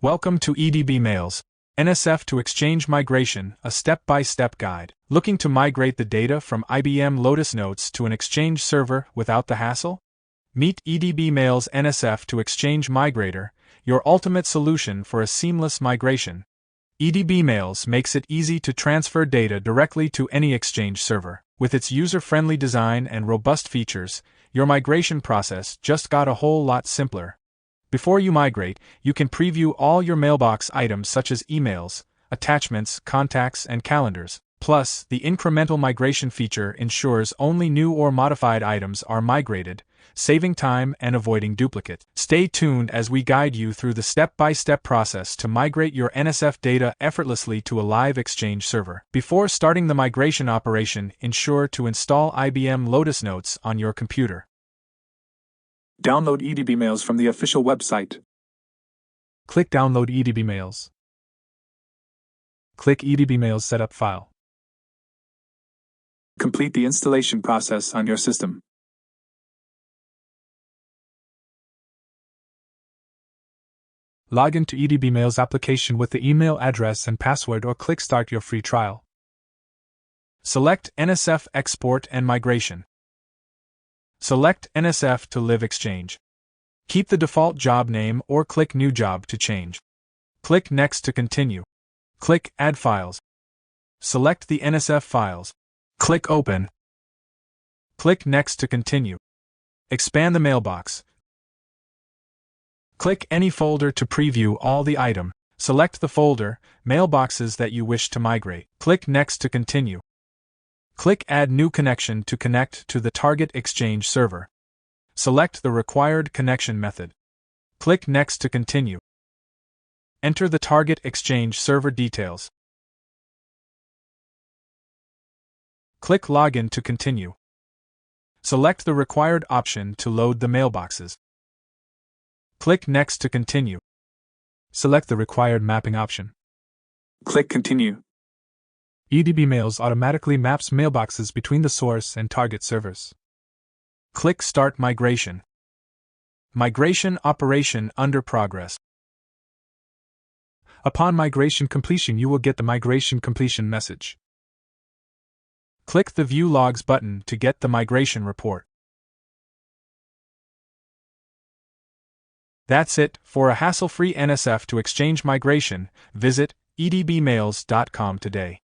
Welcome to EdbMails, NSF to Exchange Migration, a step-by-step guide. Looking to migrate the data from IBM Lotus Notes to an Exchange server without the hassle? Meet EdbMails NSF to Exchange Migrator, your ultimate solution for a seamless migration. EdbMails makes it easy to transfer data directly to any Exchange server. With its user-friendly design and robust features, your migration process just got a whole lot simpler. Before you migrate, you can preview all your mailbox items such as emails, attachments, contacts, and calendars. Plus, the incremental migration feature ensures only new or modified items are migrated, saving time and avoiding duplicate. Stay tuned as we guide you through the step-by-step process to migrate your NSF data effortlessly to a live Exchange server. Before starting the migration operation, ensure to install IBM Lotus Notes on your computer. Download EdbMails from the official website. Click Download EdbMails. Click EdbMails Setup File. Complete the installation process on your system. Log into EdbMails application with the email address and password or click Start your free trial. Select NSF Export and Migration. Select NSF to Live Exchange. Keep the default job name or click New Job to change. Click Next to continue. Click Add Files. Select the NSF files. Click Open. Click Next to continue. Expand the mailbox. Click any folder to preview all the item. Select the folder, mailboxes that you wish to migrate. Click Next to continue. Click Add New Connection to connect to the target Exchange server. Select the required connection method. Click Next to continue. Enter the target Exchange server details. Click Login to continue. Select the required option to load the mailboxes. Click Next to continue. Select the required mapping option. Click Continue. EdbMails automatically maps mailboxes between the source and target servers. Click Start Migration. Migration operation under progress. Upon migration completion, you will get the migration completion message. Click the View Logs button to get the migration report. That's it. For a hassle-free NSF to Exchange migration, visit edbmails.com today.